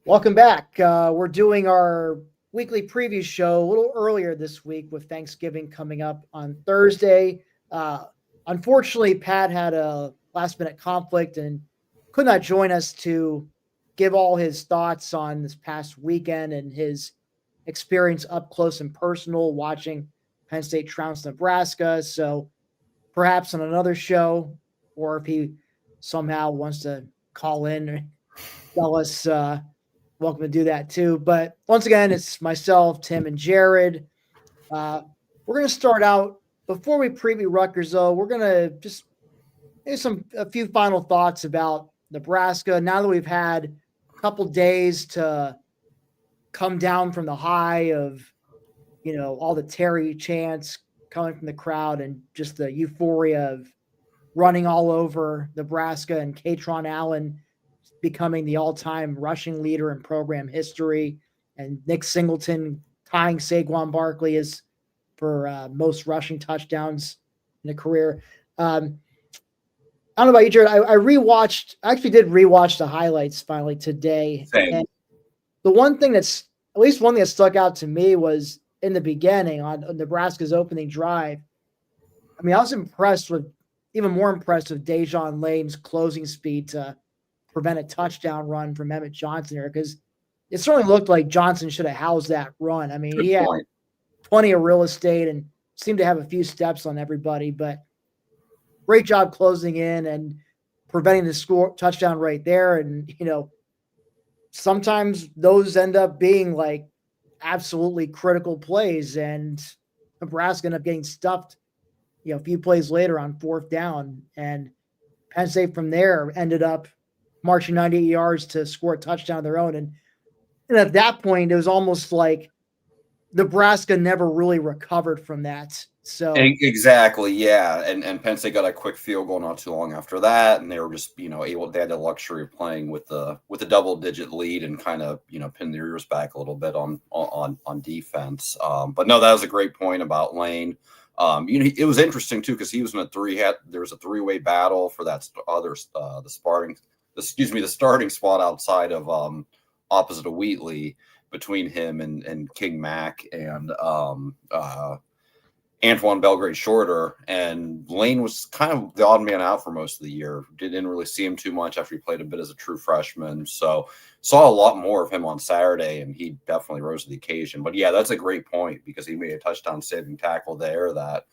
Welcome back. We're doing our weekly preview show a little earlier this week with Thanksgiving coming up on Thursday. Uh, Unfortunately, Pat had a last minute conflict and could not join us to give all his thoughts on this past weekend and his experience up close and personal watching Penn State trounce Nebraska. So perhaps on another show, or if he somehow wants to call in and tell us welcome to do that too. But once again, it's myself, Tim, and Jared. Uh, we're going to start out before we preview Rutgers, though. We're going to just a few final thoughts about Nebraska. Now that we've had a couple days to come down from the high of all the Terry chants coming from the crowd and just the euphoria of running all over Nebraska and Katron Allen becoming the all-time rushing leader in program history, and Nick Singleton tying Saquon Barkley as for most rushing touchdowns in a career. I don't know about you, Jared. I actually did rewatch the highlights finally today. Same. And the one thing that stuck out to me was in the beginning on Nebraska's opening drive. I mean, I was even more impressed with Dejon Lane's closing speed to prevent a touchdown run from Emmett Johnson here, because it certainly looked like Johnson should have housed that run. I mean, he had plenty of real estate and seemed to have a few steps on everybody, but great job closing in and preventing the touchdown right there. And, sometimes those end up being like absolutely critical plays, and Nebraska ended up getting stuffed, a few plays later on fourth down. And Penn State from there ended up marching 98 yards to score a touchdown of their own. And at that point, it was almost like Nebraska never really recovered from that. So exactly, yeah. And Penn State got a quick field goal not too long after that, and they were just they had the luxury of playing with a double-digit lead and kind of pin their ears back a little bit on defense. But no, that was a great point about Lane. It was interesting too because he was in there was a three-way battle for that the starting spot outside of opposite of Wheatley between him and King Mack and Antoine Belgrade Shorter, and Lane was kind of the odd man out for most of the year. Didn't really see him too much after he played a bit as a true freshman. So saw a lot more of him on Saturday, and he definitely rose to the occasion. But yeah, that's a great point because he made a touchdown saving tackle there that,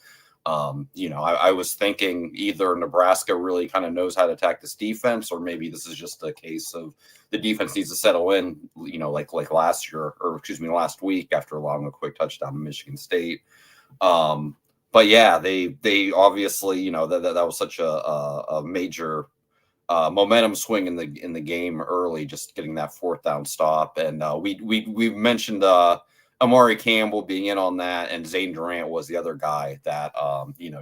I was thinking either Nebraska really kind of knows how to attack this defense, or maybe this is just a case of the defense needs to settle in, like last week after allowing a quick touchdown to Michigan State. But yeah, they obviously, that was such a major momentum swing in the game early, just getting that fourth down stop. And we mentioned Amari Campbell being in on that, and Zane Durant was the other guy that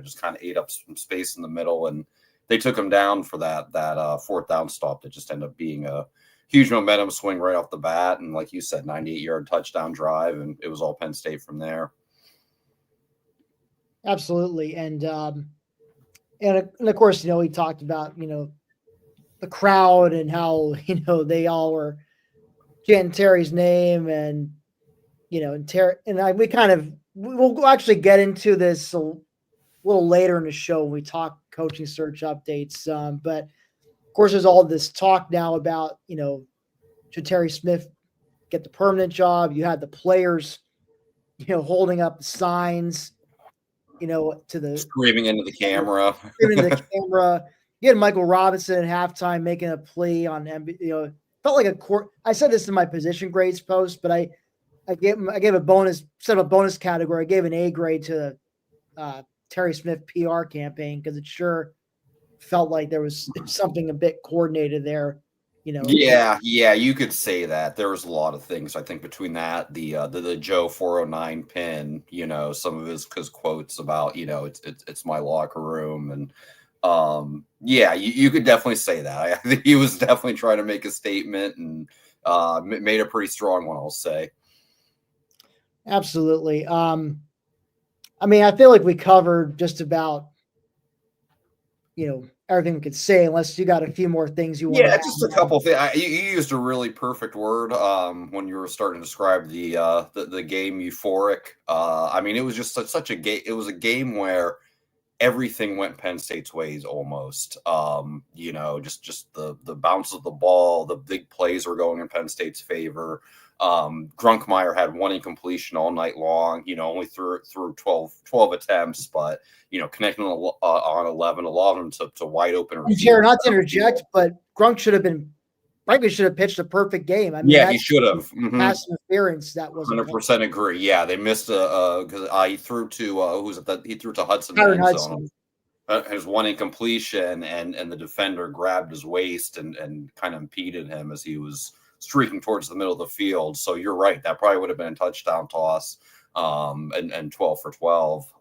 just kind of ate up some space in the middle, and they took him down for that fourth down stop that just ended up being a huge momentum swing right off the bat. And like you said, 98-yard touchdown drive, and it was all Penn State from there. Absolutely. And of course, we talked about, the crowd and how, they all were chanting Terry's name and, and Terry, and we'll actually get into this a little later in the show when we talk coaching search updates. But of course, there's all this talk now about, should Terry Smith get the permanent job? You had the players, holding up the signs, to the screaming into the camera. You had Michael Robinson at halftime making a plea on, felt like a court. I said this in my position grades post, but I gave a bonus, instead of a bonus category, I gave an A grade to the Terry Smith PR campaign because it sure felt like there was something a bit coordinated there. Yeah, you could say that. There was a lot of things, I think, between that, the Joe 409 pin, some of his quotes about, it's my locker room. And you could definitely say that. I think he was definitely trying to make a statement and made a pretty strong one, I'll say. Absolutely. I feel like we covered just about, everything we could say, unless you got a few more things you want to Yeah, add. just a couple things. You used a really perfect word when you were starting to describe the game euphoric. I mean, it was just such a game. It was a game where everything went Penn State's ways almost. Just the bounce of the ball, the big plays were going in Penn State's favor. Grunkmeyer had one incompletion all night long, only through 12 attempts, but, connecting on 11, a lot of them to wide open. Jared, not to interject, but Grunk should have pitched a perfect game. I mean, yeah, he should have. Pass interference that was 100% agree. Yeah, they missed because he threw to who's it that he threw to Hudson. His one incompletion, and the defender grabbed his waist and kind of impeded him as he was streaking towards the middle of the field. So you're right, that probably would have been a touchdown toss, and 12 for 12.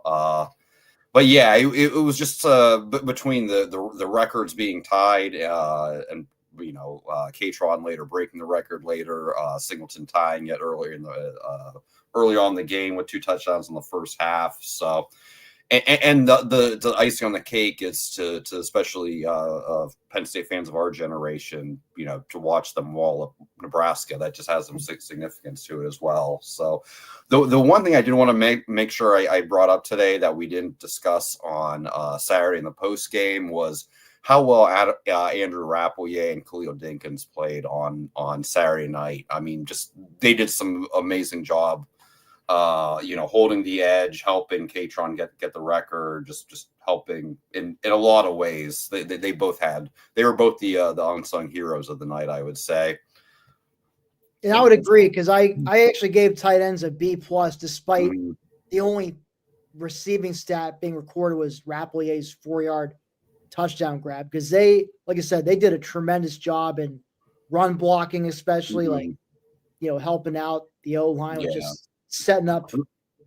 But yeah, it was just between the records being tied, and Katron later breaking the record later, Singleton tying it early on in the game with 2 touchdowns in the first half. So, and the icing on the cake is to especially Penn State fans of our generation, to watch them wall up Nebraska. That just has some significance to it as well. So, the one thing I did want to make sure I brought up today that we didn't discuss on Saturday in the post game was how well Andrew Rappelier and Khalil Dinkins played on Saturday night. I mean, just they did some amazing job, holding the edge, helping Katron get the record, just helping in a lot of ways. They were both the unsung heroes of the night, I would say. And I would agree, because I actually gave tight ends a B+, despite the only receiving stat being recorded was Rappelier's 4-yard touchdown grab, because they, like I said, they did a tremendous job in run blocking, especially helping out the O-line, with just setting up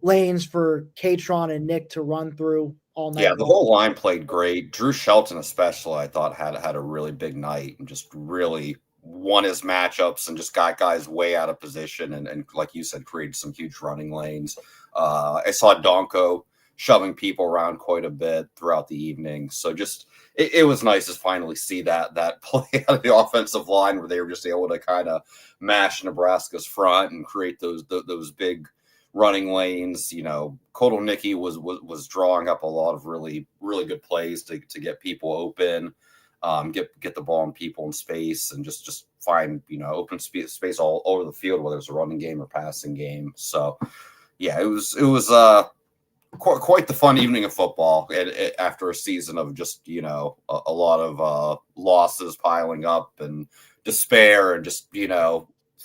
lanes for Katron and Nick to run through all night. Yeah, the whole line played great. Drew Shelton especially, I thought, had a really big night and just really won his matchups and just got guys way out of position and like you said, created some huge running lanes. I saw Donko shoving people around quite a bit throughout the evening. So just it was nice to finally see that play out of the offensive line where they were just able to kind of mash Nebraska's front and create those big running lanes. Kotelnicki was drawing up a lot of really, really good plays to get people open, get the ball and people in space, and just find open space all over the field, whether it's a running game or passing game. So yeah, it was quite the fun evening of football after a season of just a lot of losses piling up and despair and just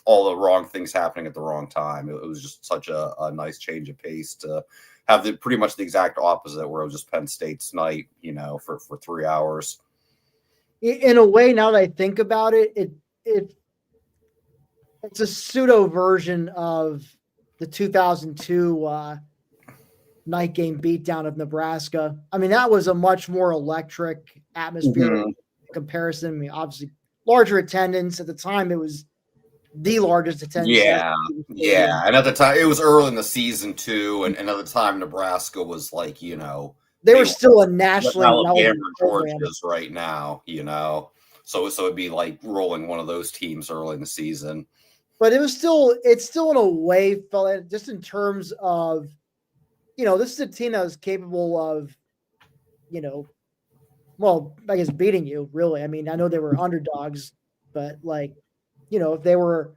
all the wrong things happening at the wrong time. It was just such a nice change of pace to have pretty much the exact opposite, where it was just Penn State's night for 3 hours. In a way, now that I think about it, it's a pseudo version of the 2002 night game beatdown of Nebraska. I mean, that was a much more electric atmosphere in comparison. I mean, obviously larger attendance at the time. It was the largest attendance. Yeah. And at the time, it was early in the season too. And at the time, Nebraska was like, they were still a nationally relevant program. Georgia's right now, so it'd be like rolling one of those teams early in the season. But it's still in a way, felt just in terms of, this is a team that was capable of, I guess beating you, really. I mean, I know they were underdogs, but if they were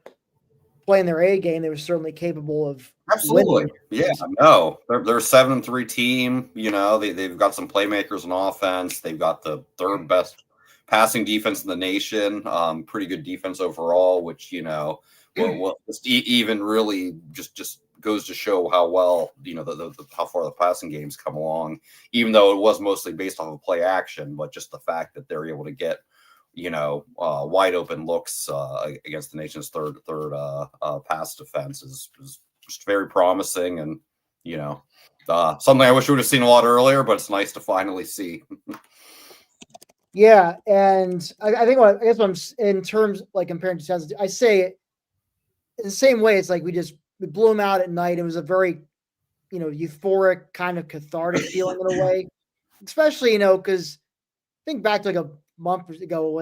playing their A game, they were certainly capable of absolutely winning. Yeah, no, they're a 7-3 team. They've got some playmakers on offense. They've got the third best passing defense in the nation. Pretty good defense overall, which even really just goes to show how well how far the passing game's come along, even though it was mostly based off of play action. But just the fact that they're able to get wide open looks against the nation's third pass defense is just very promising, and something I wish we would have seen a lot earlier, but it's nice to finally see. Yeah, and I think I'm in terms comparing to 2000, I say it in the same way. It's like we blew them out at night. It was a very euphoric kind of cathartic feeling in a way, especially because think back to like a month ago,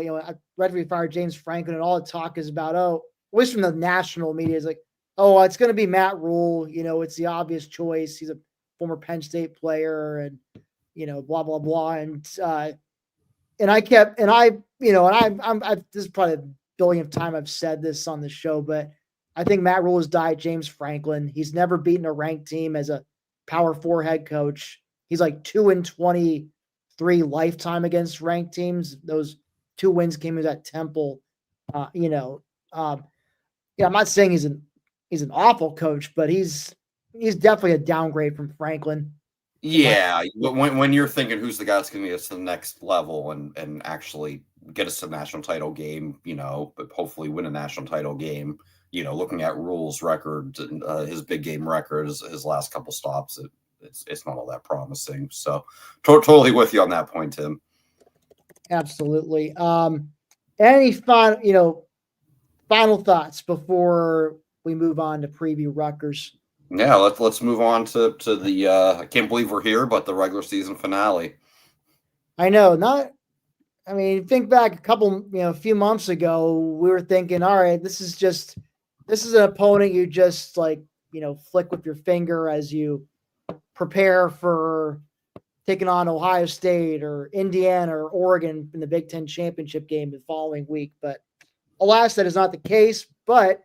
Rutgers fired James Franklin, and all the talk is about, at least from the national media, is like, it's going to be Matt Rule. It's the obvious choice. He's a former Penn State player, and blah blah blah. And this is probably the billionth time I've said this on the show, but I think Matt Rule has died James Franklin. He's never beaten a ranked team as a Power 4 head coach. He's like 2-23 lifetime against ranked teams. Those 2 wins came at Temple. I'm not saying he's an awful coach, but he's definitely a downgrade from Franklin. Yeah, when you're thinking who's the guy that's going to get us to the next level and actually get us to the national title game, but hopefully win a national title game, looking at Rule's record, his big game record, his last couple stops, it's not all that promising. So totally with you on that point, Tim. Absolutely. Any final thoughts before we move on to preview Rutgers? Yeah, let's move on to the I can't believe we're here, but the regular season finale. I know, think back a few months ago, we were thinking, all right, this is an opponent you just flick with your finger as you prepare for taking on Ohio State or Indiana or Oregon in the Big Ten championship game the following week. But alas, that is not the case. But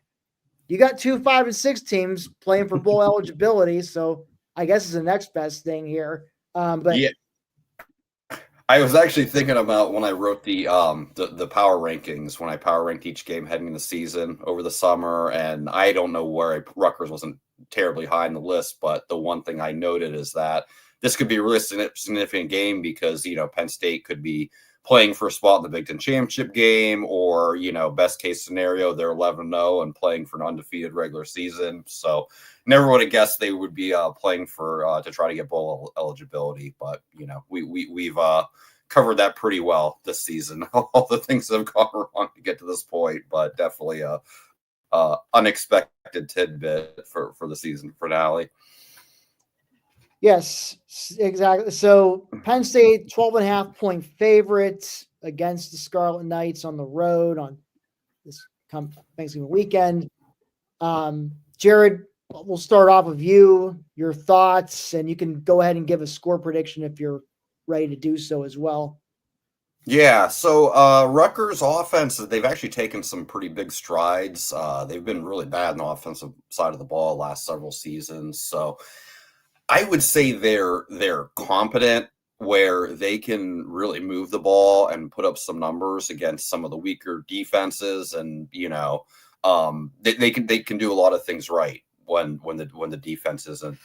you got 2 5 and 6 teams playing for bowl eligibility, so I guess it's the next best thing here. But yeah, I was actually thinking about when I wrote the power rankings, when I power ranked each game heading into the season over the summer, and I don't know where Rutgers wasn't terribly high in the list, but the one thing I noted is that this could be a really significant game because Penn State could be playing for a spot in the Big Ten championship game, or best case scenario, they're 11-0 and playing for an undefeated regular season. So never would have guessed they would be playing for to try to get bowl eligibility. But we've covered that pretty well this season. All the things that have gone wrong to get to this point, but definitely a unexpected tidbit for the season finale. Yes, exactly. So Penn State, 12.5-point favorites against the Scarlet Knights on the road on this Thanksgiving weekend. Jared, we'll start off with your thoughts, and you can go ahead and give a score prediction if you're ready to do so as well. Yeah, so Rutgers offense, they've actually taken some pretty big strides. They've been really bad on the offensive side of the ball last several seasons. So I would say they're competent where they can really move the ball and put up some numbers against some of the weaker defenses, and they can do a lot of things right when the defense isn't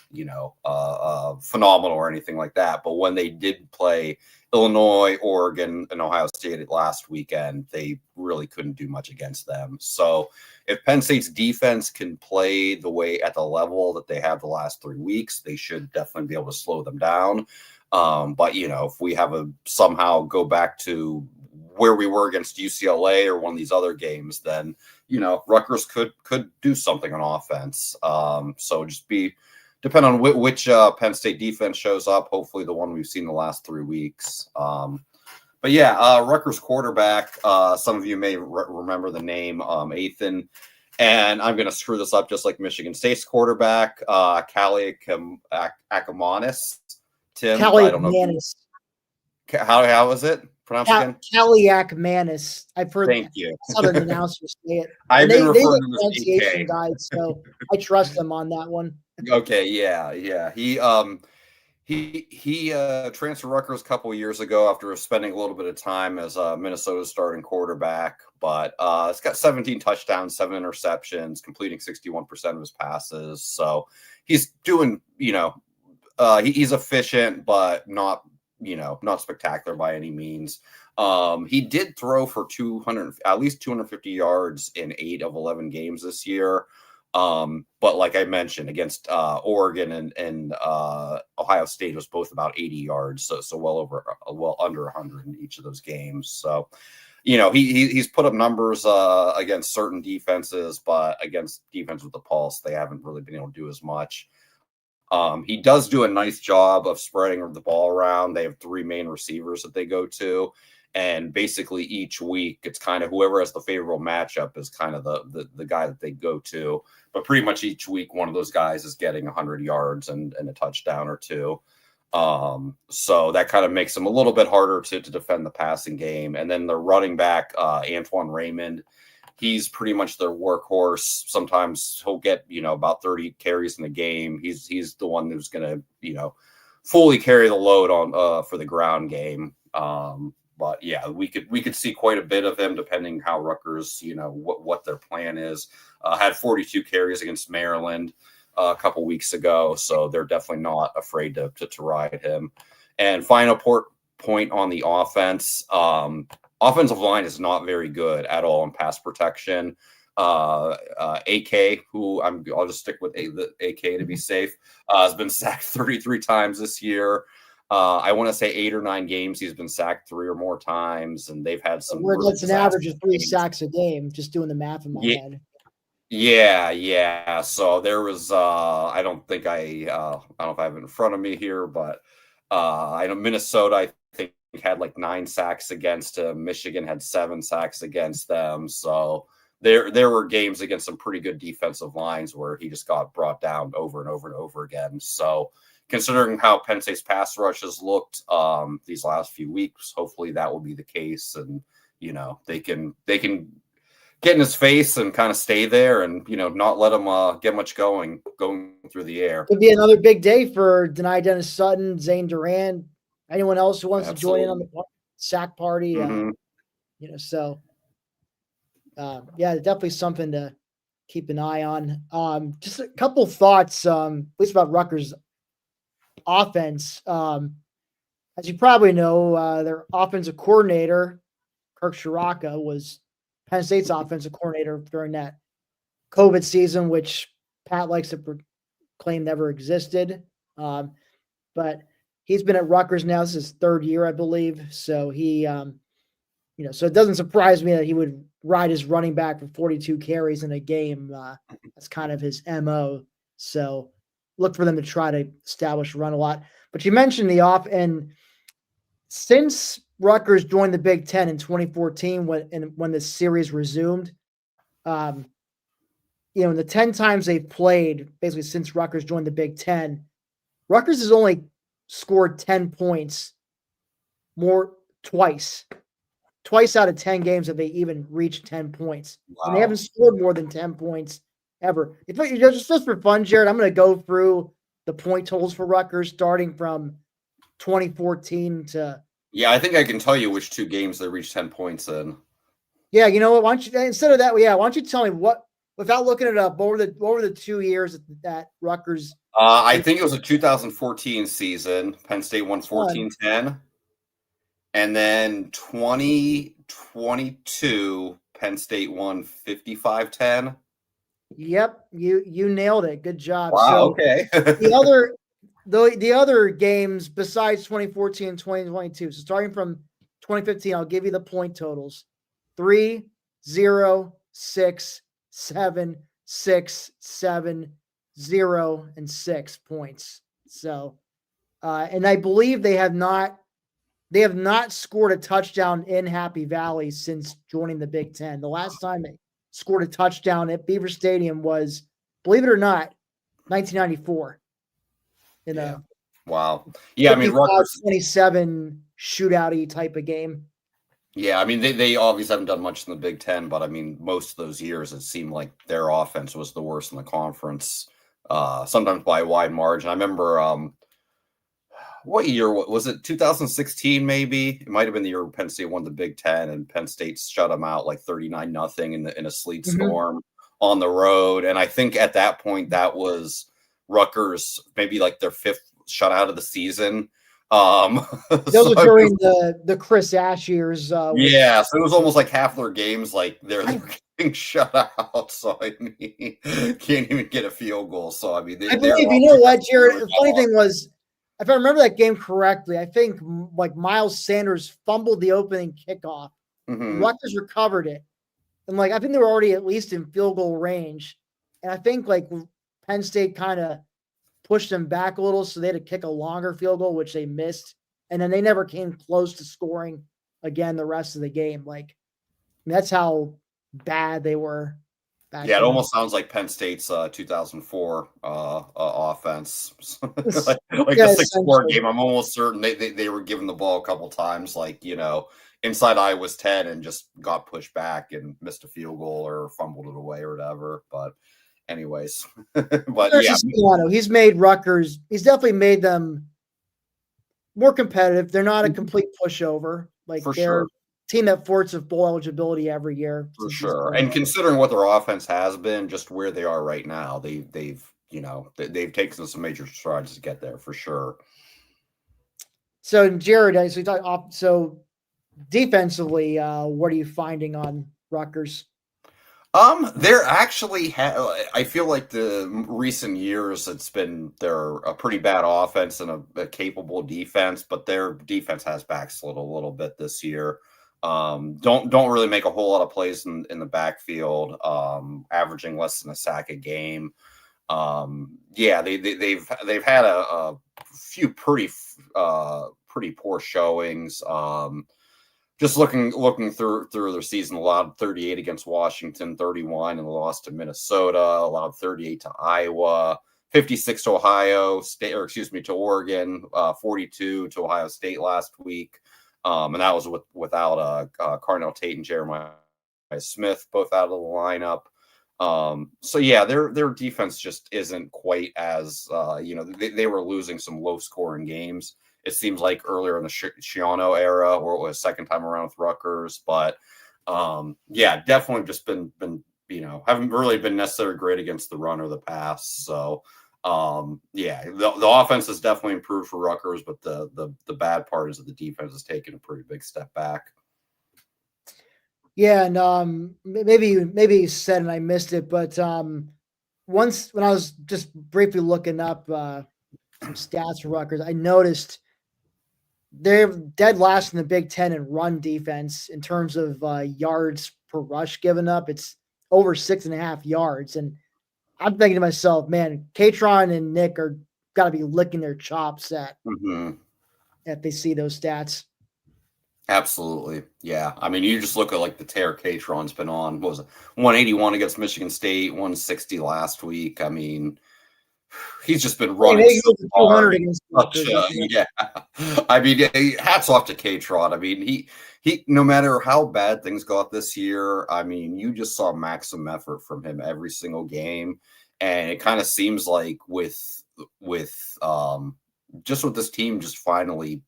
phenomenal or anything like that. But when they did play Illinois, Oregon, and Ohio State last weekend, they really couldn't do much against them. So if Penn State's defense can play the way at the level that they have the last 3 weeks, they should definitely be able to slow them down. But if we have somehow go back to where we were against UCLA or one of these other games, then Rutgers could do something on offense. So just depend on which Penn State defense shows up. Hopefully the one we've seen the last 3 weeks. But yeah, Rutgers quarterback, some of you may remember the name, Athan, and I'm going to screw this up just like Michigan State's quarterback, Kaliakmanis. Tim, I don't know. How is it pronounced again? Kaliakmanis. I've heard Thank you. Southern announcers say it. I've been referring to pronunciation guides, so I trust them on that one. Okay, yeah. He transferred Rutgers a couple of years ago after spending a little bit of time as Minnesota's starting quarterback, but it's got 17 touchdowns, 7 interceptions, completing 61% of his passes. So he's doing, he's efficient, but not spectacular by any means. He did throw for at least 250 yards in 8 of 11 games this year. But like I mentioned, against Oregon and Ohio State was both about 80 yards, so well under 100 in each of those games. So, he's put up numbers against certain defenses, but against defense with the pulse, they haven't really been able to do as much. He does do a nice job of spreading the ball around. They have 3 main receivers that they go to. And basically each week, it's kind of whoever has the favorable matchup is kind of the guy that they go to. But pretty much each week, one of those guys is getting 100 yards and a touchdown or 2. So that kind of makes them a little bit harder to defend the passing game. And then the running back, Antoine Raymond, he's pretty much their workhorse. Sometimes he'll get, about 30 carries in a game. He's the one who's going to, fully carry the load on for the ground game. But yeah, we could see quite a bit of him depending how Rutgers, what their plan is. Had 42 carries against Maryland a couple weeks ago, so they're definitely not afraid to ride him. And final point on the offense, offensive line is not very good at all in pass protection. AK, who I'll just stick with the AK to be safe, has been sacked 33 times this year. I want to say 8 or 9 games he's been sacked 3 or more times, and they've had some. That's an average of 3 sacks a game. Just doing the math in my head. Yeah. So there was. I don't know if I have it in front of me here, but I know Minnesota, I think, had like 9 sacks against him. Michigan had 7 sacks against them. So there were games against some pretty good defensive lines where he just got brought down over and over and over again. So, considering how Penn State's pass rush has looked these last few weeks, hopefully that will be the case, and they can get in his face and kind of stay there, and not let him get much going through the air. Could be another big day for Denai Dennis Sutton, Zane Duran, anyone else who wants to join in on the sack party. So definitely something to keep an eye on. Just a couple thoughts, at least about Rutgers offense. As you probably know, their offensive coordinator, Kirk Shiraka, was Penn State's offensive coordinator during that COVID season, which Pat likes to claim never existed. But he's been at Rutgers now. This is his 3rd year, I believe. So he, so it doesn't surprise me that he would ride his running back for 42 carries in a game. That's kind of his MO. So look for them to try to establish run a lot. But you mentioned the and since Rutgers joined the Big Ten in 2014, when the series resumed, in the 10 times they've played, basically since Rutgers joined the Big Ten, Rutgers has only scored 10 points twice. Twice out of 10 games have they even reached 10 points. Wow. And they haven't scored more than 10 points ever. Just for fun, Jared, I'm going to go through the point totals for Rutgers starting from 2014 to. Yeah, I think I can tell you which 2 games they reached 10 points in. Yeah, you know what? Why don't you, instead of that, why don't you tell me without looking it up, what were the 2 years that Rutgers? I think it was a 2014 season. Penn State won 14-10. And then 2022, Penn State won 55-10. Yep, you nailed it. Good job. Wow, so okay. the other games besides 2014 and 2022. So starting from 2015, I'll give you the point totals: 3, 0, 6, 7, 6, 7, 0, and 6 points. So, and I believe they have not scored a touchdown in Happy Valley since joining the Big Ten. The last time they scored a touchdown at Beaver Stadium was, believe it or not, 1994. Wow. Yeah, I mean, Rutgers 27 shootout-y type of game. Yeah, I mean, they obviously haven't done much in the Big Ten, but I mean, most of those years it seemed like their offense was the worst in the conference, sometimes by a wide margin. I remember what year was it? 2016, maybe. It might have been the year Penn State won the Big Ten, and Penn State shut them out like 39-0 in a sleet storm on the road. And I think at that point that was Rutgers maybe like their 5th shutout of the season. Those are during the Chris Ash years. So it was almost like half their games like they're getting shut out. So I mean, can't even get a field goal. So I mean, I believe, you know what, Jared? The funny thing was, if I remember that game correctly, I think like Miles Sanders fumbled the opening kickoff. Rutgers recovered it, and I think they were already at least in field goal range. And I think Penn State kind of pushed them back a little, so they had to kick a longer field goal, which they missed. And then they never came close to scoring again the rest of the game. Like, that's how bad they were back Yeah, it then. almost sounds like Penn State's 2004 offense. like Yeah, the 6-score essentially. game. I'm almost certain they were given the ball a couple times, like, inside Iowa's 10 and just got pushed back and missed a field goal or fumbled it away or whatever. But anyways, but There's yeah, Piscataway. He's made Rutgers. He's definitely made them more competitive. They're not a complete pushover. Like, for they're sure. a team that flirts with bowl eligibility every year. For Since he's sure. been And there. considering what their offense has been, just where they are right now, they've taken some major strides to get there for sure. So, Jared, so defensively, what are you finding on Rutgers? They're actually I feel like the recent years they're a pretty bad offense and a capable defense, but their defense has backslid a little bit this year. Don't really make a whole lot of plays in the backfield, averaging less than a sack a game. Yeah, they've had a few pretty poor showings. Just looking through their season, allowed 38 against Washington, 31, and lost to Minnesota. Allowed 38 to Iowa, 56 to Ohio State, or excuse me, to Oregon, 42 to Ohio State last week, and that was without Carnell Tate and Jeremiah Smith both out of the lineup. So yeah, their defense just isn't quite as they were losing some low scoring games. It seems like earlier in the Shiano era, where it was second time around with Rutgers, but yeah, definitely just been haven't really been necessarily great against the run or the pass. So yeah, the offense has definitely improved for Rutgers, but the bad part is that the defense has taken a pretty big step back. Yeah, and maybe you said and I missed it, but once when I was just briefly looking up some stats for Rutgers, I noticed they're dead last in the Big Ten in run defense in terms of yards per rush given up. It's over 6.5 yards, and I'm thinking to myself, man, Katron and Nick are got to be licking their chops if they see those stats. Absolutely. Yeah. I mean, you just look at like the tear Catron's been on. What was it? 181 against Michigan State, 160 last week. I mean, he's just been running so hard. Against Yeah. I mean, hats off to Catron. I mean, he no matter how bad things got this year, I mean, you just saw maximum effort from him every single game. And it kind of seems like with just with this team just finally,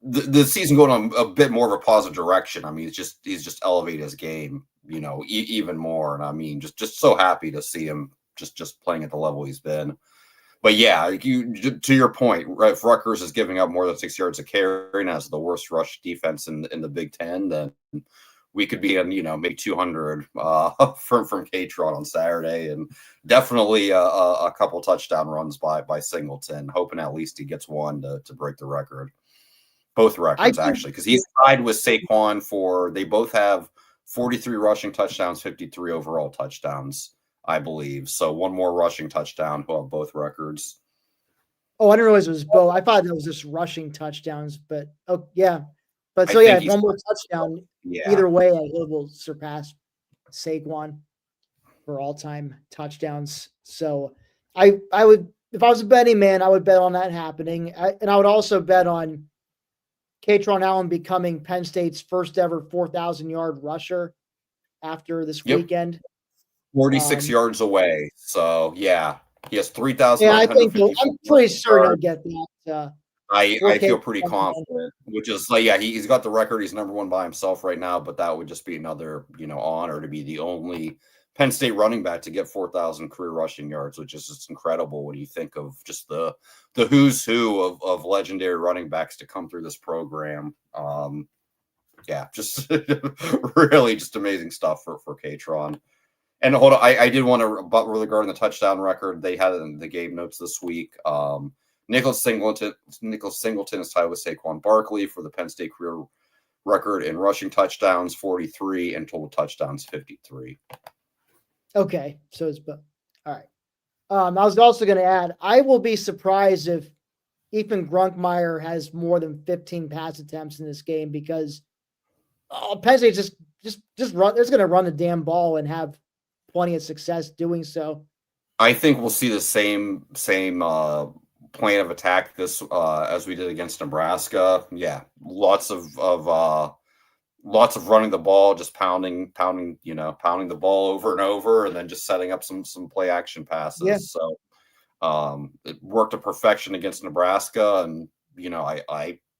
the season going on a bit more of a positive direction. I mean, he's just elevated his game, even more. And I mean, just so happy to see him just playing at the level he's been. But yeah, to your point, right? If Rutgers is giving up more than 6 yards a carry and has the worst rush defense in the Big Ten, then we could be in maybe 200 from Catron on Saturday, and definitely a couple touchdown runs by Singleton, hoping at least he gets one to break the record. Both records, actually, because he's tied with Saquon they both have 43 rushing touchdowns, 53 overall touchdowns, I believe. So one more rushing touchdown, who have both records. Oh, I didn't realize it was both. I thought that was just rushing touchdowns, but yeah. But so yeah, one more touchdown. Yeah. Either way, I will surpass Saquon for all-time touchdowns. So I would, if I was a betting man, I would bet on that happening. And I would also bet on Katron Allen becoming Penn State's first ever 4,000-yard rusher after this weekend. 46 yards away. So yeah, he has 3,000. Yeah, I think I'm pretty certain I'll get that. I feel pretty confident, which is like, yeah, he's got the record. He's number one by himself right now, but that would just be another, honor to be the only Penn State running back to get 4,000 career rushing yards, which is just incredible when you think of just the who's who of legendary running backs to come through this program. Yeah, just really just amazing stuff for Catron. And hold on, I did want to, but regarding the touchdown record, they had it in the game notes this week. Nicholas Singleton is tied with Saquon Barkley for the Penn State career record in rushing touchdowns, 43, and total touchdowns, 53. Okay, so it's all right. I was also going to add, I will be surprised if Ethan Grunkmeyer has more than 15 pass attempts in this game because Penn State just run. It's going to run the damn ball and have plenty of success doing so. I think we'll see the same plan of attack this as we did against Nebraska. Yeah, lots of running the ball, just pounding the ball over and over, and then just setting up some play action passes. Yeah. So it worked to perfection against Nebraska, and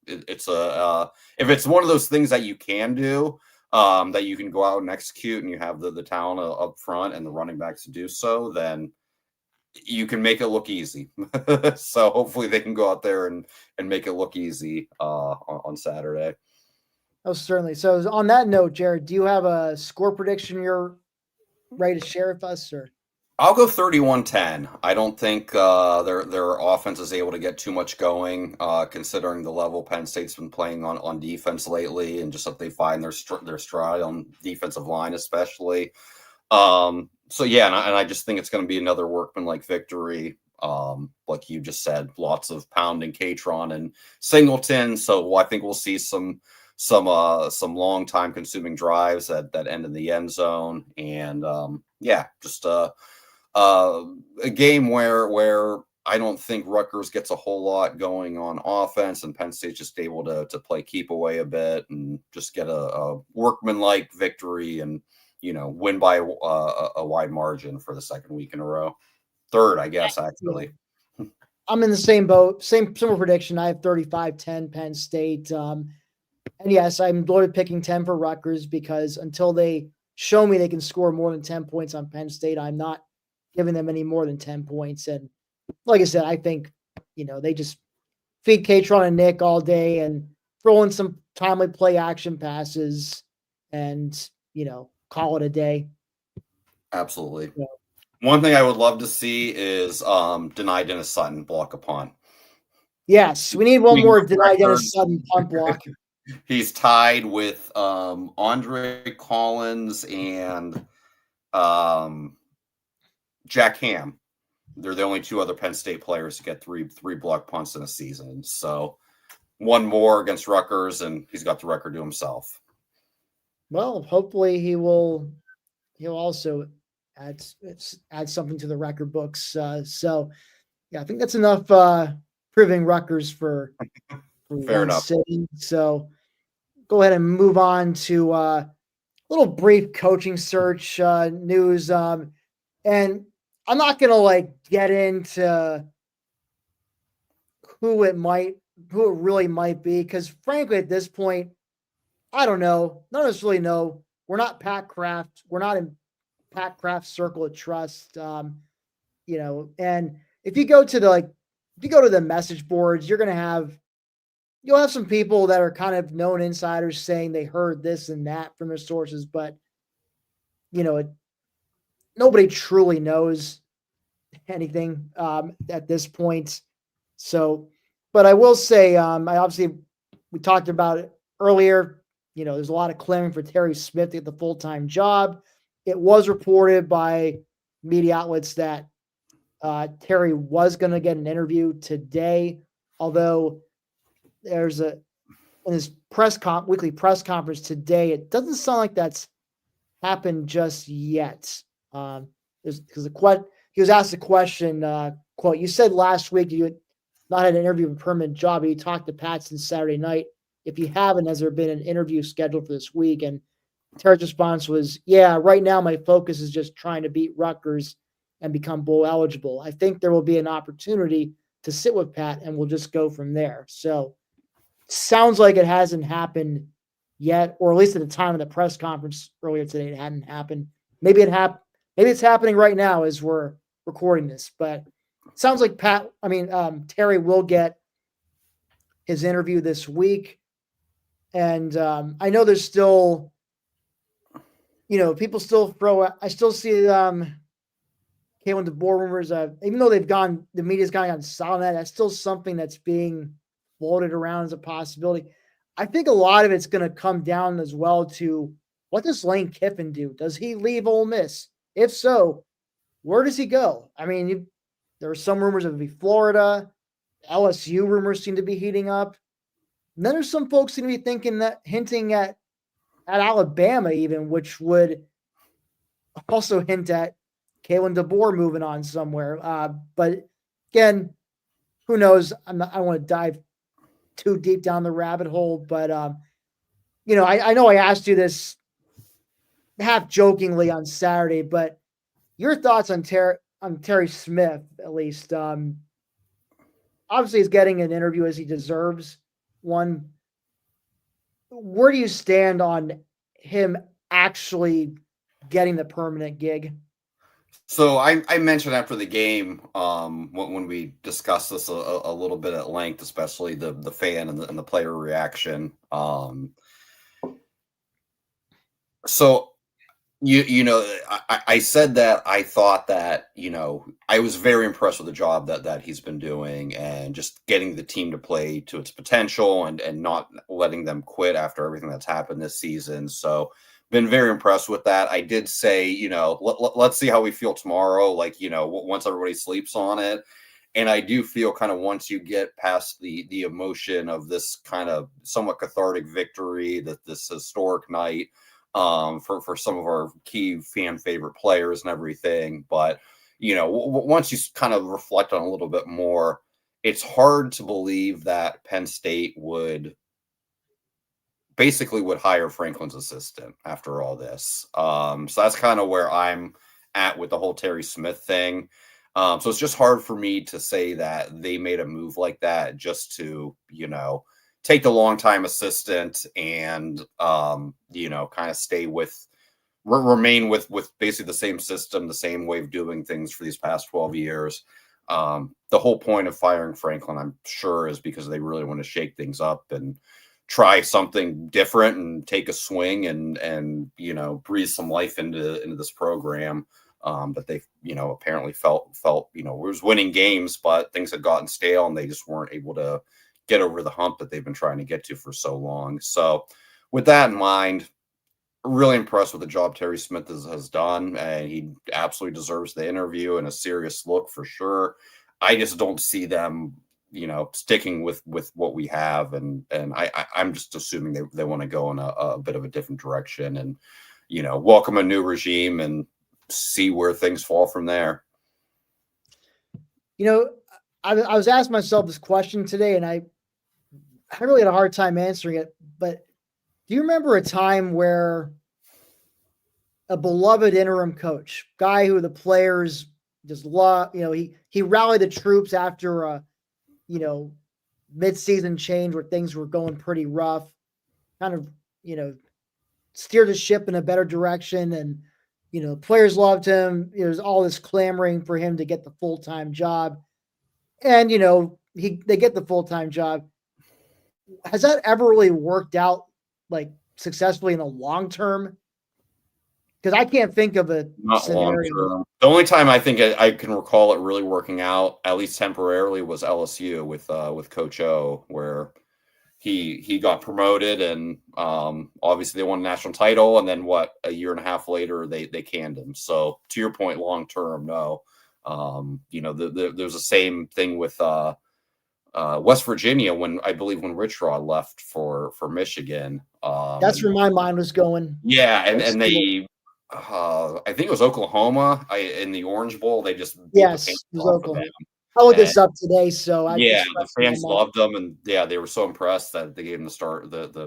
it's if it's one of those things that you can do, that you can go out and execute, and you have the talent up front and the running backs to do so, then you can make it look easy. So hopefully they can go out there and make it look easy on Saturday. Oh, certainly. So on that note, Jared, do you have a score prediction you're ready to share with us, or? I'll go 31-10. I don't think their offense is able to get too much going, considering the level Penn State's been playing on defense lately, and just that they find their stride on defensive line, especially. So yeah, and I just think it's going to be another workmanlike victory. Like you just said, lots of pounding Catron and Singleton. So I think we'll see some long time consuming drives that end in the end zone, and just a game where I don't think Rutgers gets a whole lot going on offense, and Penn State's just able to play keep away a bit and just get a workmanlike victory and win by a wide margin for the second week in a row. Third, I guess, actually. I'm in the same boat, similar prediction. I have 35-10 Penn State. And yes, I'm loaded picking 10 for Rutgers because until they show me they can score more than 10 points on Penn State, I'm not giving them any more than 10 points. And like I said, I think, they just feed Catron and Nick all day and throw in some timely play action passes and, call it a day. Absolutely. Yeah. One thing I would love to see is deny Dennis Sutton block a punt. Yes, we need one more deny Dennis Sutton punt block. He's tied with Andre Collins and Jack Ham. They're the only two other Penn State players to get three block punts in a season. So one more against Rutgers, and he's got the record to himself. Well, hopefully he'll also add something to the record books. So yeah, I think that's enough proving Rutgers for fair enough. Sitting. So go ahead and move on to a little brief coaching search news. And I'm not gonna get into who it really might be, because frankly at this point, I don't know. None of us really know. We're not Pat Kraft. We're not in Pat Kraft's circle of trust. And if you go to the message boards, you'll have some people that are kind of known insiders saying they heard this and that from their sources, but nobody truly knows anything at this point. So, but I will say, we talked about it earlier. There's a lot of clamoring for Terry Smith to get the full-time job. It was reported by media outlets that Terry was going to get an interview today, although there's in his weekly press conference today, it doesn't sound like that's happened just yet. Because he was asked a question, quote, "You said last week you had not had an interview with a permanent job. You talked to Pat since Saturday night. If you haven't, has there been an interview scheduled for this week?" And Terry's response was, "Yeah, right now my focus is just trying to beat Rutgers and become bowl eligible. I think there will be an opportunity to sit with Pat and we'll just go from there." So sounds like it hasn't happened yet, or at least at the time of the press conference earlier today, it hadn't happened. Maybe it's happening right now as we're recording this, but it sounds like Terry will get his interview this week. And I know there's still, people still I still see Kalen DeBoer rumors. Even though the media's gone on silent, that's still something that's being floated around as a possibility. I think a lot of it's going to come down as well to what does Lane Kiffin do? Does he leave Ole Miss? If so, where does he go? I mean, There are some rumors it would be Florida. LSU rumors seem to be heating up. And then there's some folks seem to be thinking that hinting at Alabama even, which would also hint at Kalen DeBoer moving on somewhere. But again, who knows? I don't want to dive too deep down the rabbit hole, but I know I asked you this half jokingly on Saturday, but your thoughts on Terry Smith, at least. Obviously, he's getting an interview as he deserves one. Where do you stand on him actually getting the permanent gig? So I mentioned after the game when we discussed this a little bit at length, especially the fan and the player reaction. So I said that I thought that I was very impressed with the job that he's been doing and just getting the team to play to its potential and not letting them quit after everything that's happened this season. So been very impressed with that. I did say, let's see how we feel tomorrow. Like, once everybody sleeps on it. And I do feel kind of once you get past the emotion of this kind of somewhat cathartic victory, that this historic night for some of our key fan favorite players and everything. But, once you kind of reflect on a little bit more, it's hard to believe that Penn State would hire Franklin's assistant after all this. So that's kind of where I'm at with the whole Terry Smith thing. So it's just hard for me to say that they made a move like that just to, take the longtime assistant and, kind of remain with basically the same system, the same way of doing things for these past 12 years. The whole point of firing Franklin, I'm sure, is because they really want to shake things up and try something different and take a swing and breathe some life into this program. But they, apparently felt, was winning games, but things had gotten stale and they just weren't able to get over the hump that they've been trying to get to for so long. So with that in mind, really impressed with the job Terry Smith has done, and he absolutely deserves the interview and a serious look for sure. I just don't see them sticking with what we have. And I'm just assuming they want to go in a bit of a different direction and, welcome a new regime and see where things fall from there. I was asking myself this question today and I really had a hard time answering it, but do you remember a time where a beloved interim coach, guy who the players just love, he rallied the troops after a, mid-season change where things were going pretty rough, kind of, steered the ship in a better direction. And, players loved him. There's all this clamoring for him to get the full-time job. And, they get the full-time job. Has that ever really worked out like successfully in the long term? Because I can't think of a scenario. The only time I think I can recall it really working out, at least temporarily, was LSU with Coach O, where he got promoted and obviously they won a national title, and then a year and a half later they canned him. So to your point, long term, no. There's the same thing with West Virginia when Rich Rod left for Michigan. That's where my mind was going. Yeah, and they. I think it was Oklahoma in the Orange Bowl. They just yes, it was Oklahoma. I looked this up today, so the fans loved them, and they were so impressed that they gave him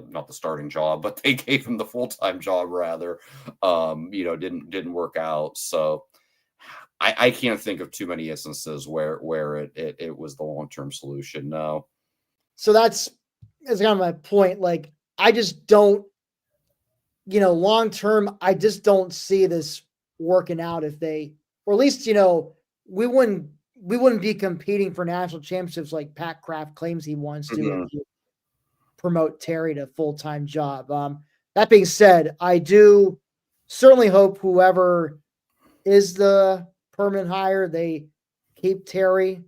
not the starting job, but they gave him the full-time job rather. Didn't work out. So I can't think of too many instances where it was the long-term solution. No. So that's kind of my point. Like I just don't. Long term, I just don't see this working out or at least, we wouldn't be competing for national championships like Pat Kraft claims he wants to promote Terry to full-time job. That being said, I do certainly hope whoever is the permanent hire, they keep Terry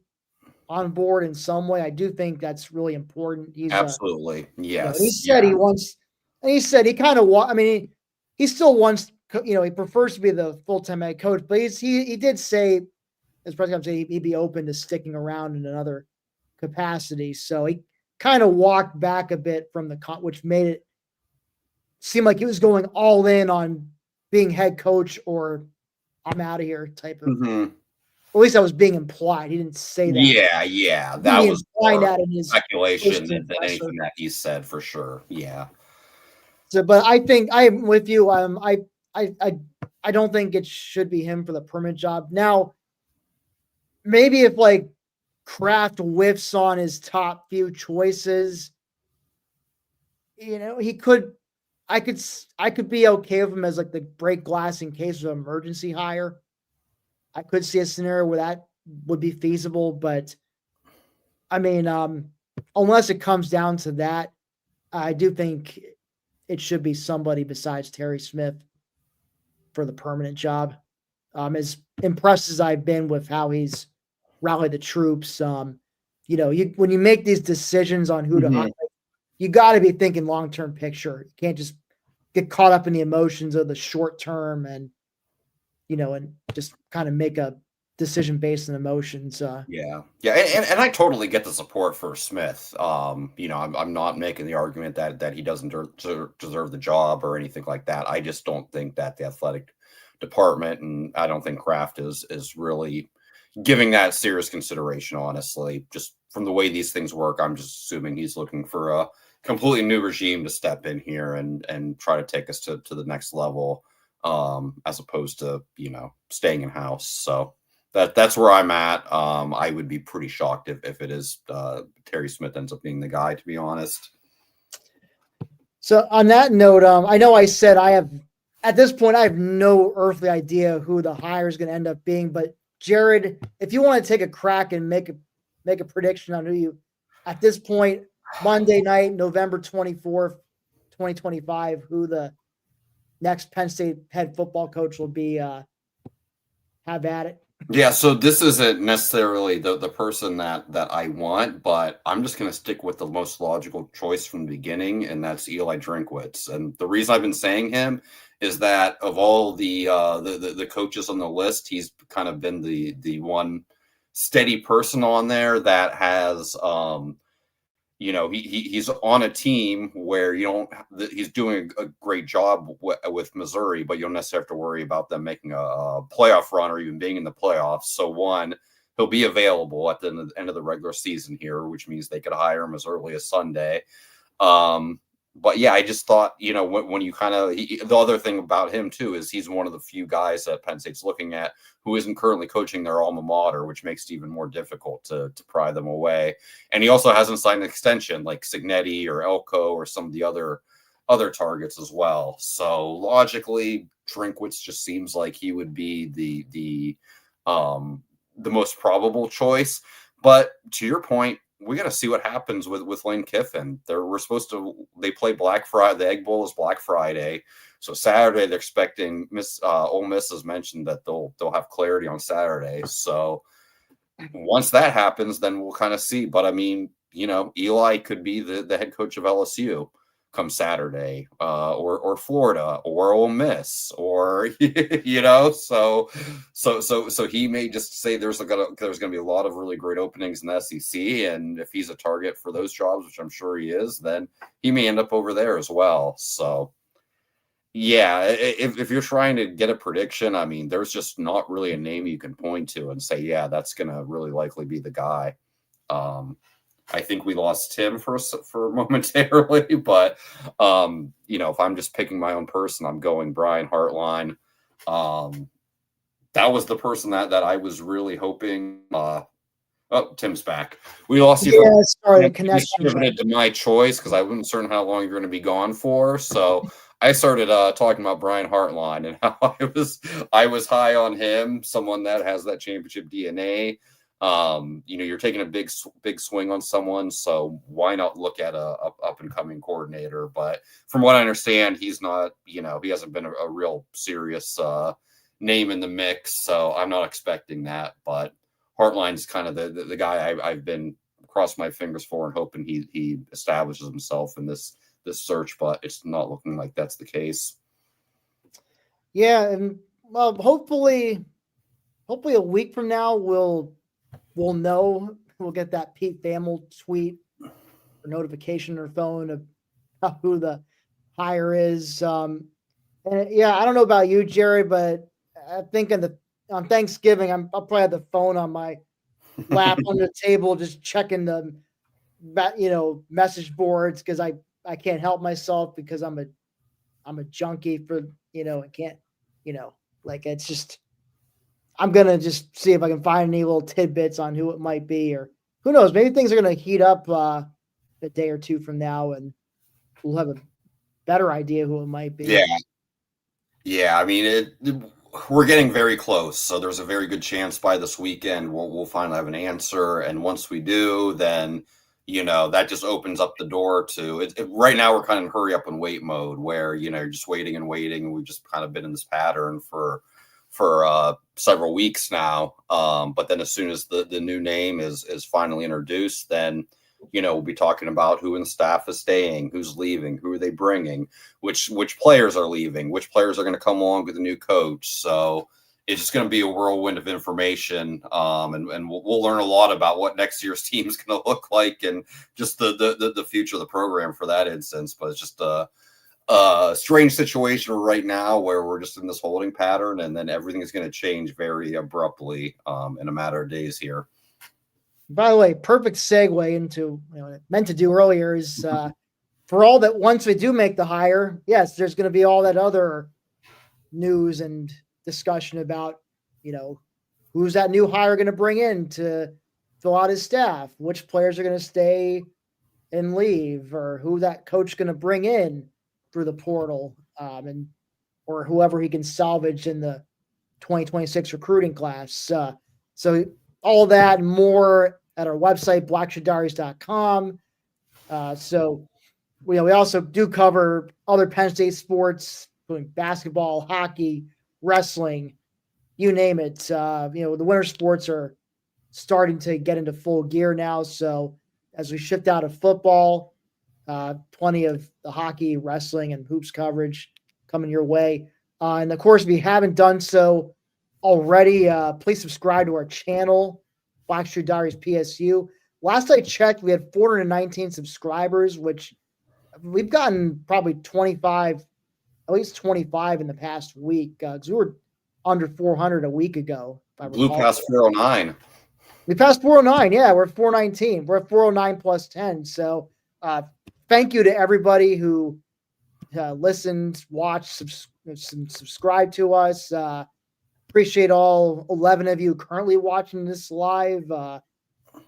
on board in some way. I do think that's really important. He's absolutely, yes. He said he wants. And he said he kind of he still wants, he prefers to be the full-time head coach, but he did say his press conference, he'd be open to sticking around in another capacity. So he kind of walked back a bit from which made it seem like he was going all in on being head coach or I'm out of here type of. Mm-hmm. At least that was being implied. He didn't say that. Yeah. That was implied that in his speculation than anything that he said for sure. Yeah. So, but I think I'm with you. I don't think it should be him for the permanent job. Now, maybe if like Kraft whiffs on his top few choices, he could. I could be okay with him as like the break glass in case of emergency hire. I could see a scenario where that would be feasible, but I mean, unless it comes down to that, I do think it should be somebody besides Terry Smith for the permanent job. As impressed as I've been with how he's rallied the troops, when you make these decisions on who to hire, you got to be thinking long-term picture. You can't just get caught up in the emotions of the short term and just kind of make a decision based on emotions. Yeah. And I totally get the support for Smith. I'm not making the argument that he doesn't deserve the job or anything like that. I just don't think that the athletic department, and I don't think Kraft is really giving that serious consideration, honestly. Just from the way these things work, I'm just assuming he's looking for a completely new regime to step in here and try to take us to the next level, as opposed to, staying in house. So that's where I'm at. I would be pretty shocked if it is Terry Smith ends up being the guy, to be honest. So on that note, I know I said at this point, I have no earthly idea who the hire is going to end up being, but Jared, if you want to take a crack and make a prediction on who you, at this point, Monday night, November 24th, 2025, who the next Penn State head football coach will be, have at it. Yeah, so this isn't necessarily the person that I want, but I'm just going to stick with the most logical choice from the beginning, and that's Eli Drinkwitz. And the reason I've been saying him is that of all the coaches on the list, he's kind of been the one steady person on there that has he's on a team where he's doing a great job with Missouri, but you don't necessarily have to worry about them making a playoff run or even being in the playoffs. So one, he'll be available at the end of the regular season here, which means they could hire him as early as Sunday. But yeah, I just thought, when you the other thing about him too is he's one of the few guys that Penn State's looking at who isn't currently coaching their alma mater, which makes it even more difficult to pry them away. And he also hasn't signed an extension like Signetti or Elko or some of the other targets as well. So logically, Drinkwitz just seems like he would be the most probable choice. But to your point, we got to see what happens with Lane Kiffin. They play Black Friday. The Egg Bowl is Black Friday. So Saturday, they're expecting Ole Miss has mentioned that they'll have clarity on Saturday. So once that happens, then we'll kind of see. But I mean, Eli could be the head coach of LSU come Saturday, or Florida, or Ole Miss, or so he may just say there's going to be a lot of really great openings in the SEC, and if he's a target for those jobs, which I'm sure he is, then he may end up over there as well. So yeah, if you're trying to get a prediction, I mean, there's just not really a name you can point to and say, yeah, that's going to really likely be the guy. I think we lost Tim for momentarily, but if I'm just picking my own person, I'm going Brian Hartline. That was the person that I was really hoping. Tim's back. We lost you. Yeah, sorry, the connection. To my choice because I wasn't certain how long you're going to be gone for, so I started talking about Brian Hartline and how I was high on him, someone that has that championship DNA. You're taking a big swing on someone, so why not look at a up and coming coordinator? But from what I understand, he's not, he hasn't been a real serious name in the mix, so I'm not expecting that. But Hartline's kind of the guy I've been crossed my fingers for and hoping he establishes himself in this search, but it's not looking like that's the case. Yeah, and well, hopefully hopefully a week from now we'll know. We'll get that Pete Thamel tweet or notification or phone of who the hire is. And yeah, I don't know about you, Jerry, but I think on Thanksgiving, I'll probably have the phone on my lap on the table, just checking the message boards because I can't help myself because I'm a junkie for I can't like it's just I'm gonna just see if I can find any little tidbits on who it might be, or who knows, maybe things are gonna heat up a day or two from now and we'll have a better idea who it might be. Yeah. I mean, we're getting very close, so there's a very good chance by this weekend we'll finally have an answer. And once we do, then that just opens up the door to it. Right now, we're kind of hurry up and wait mode, where you're just waiting and waiting, and we've just kind of been in this pattern for several weeks now. But then as soon as the new name is finally introduced, then we'll be talking about who in the staff is staying, who's leaving, who are they bringing, which players are leaving, which players are going to come along with the new coach. So it's just going to be a whirlwind of information, and we'll learn a lot about what next year's team is going to look like, and just the future of the program for that instance. But it's just a strange situation right now where we're just in this holding pattern, and then everything is going to change very abruptly in a matter of days here. By the way, perfect segue into what I meant to do earlier is for all that once we do make the hire, yes, there's going to be all that other news and discussion about, who's that new hire going to bring in to fill out his staff, which players are going to stay and leave, or who that coach going to bring in through the portal, or whoever he can salvage in the 2026 recruiting class. So all that and more at our website, blackshirtdiaries.com. So we also do cover other Penn State sports, including basketball, hockey, wrestling, you name it. The winter sports are starting to get into full gear now. So as we shift out of football, plenty of the hockey, wrestling, and hoops coverage coming your way. And of course, if you haven't done so already, please subscribe to our channel, Black Street Diaries PSU. Last I checked, we had 419 subscribers, which we've gotten probably 25, at least 25 in the past week, because we were under 400 a week ago. Blew past 409. We passed 409. Yeah, we're at 419. We're at 409 plus 10. So thank you to everybody who listened, watched, subscribed to us. Appreciate all 11 of you currently watching this live.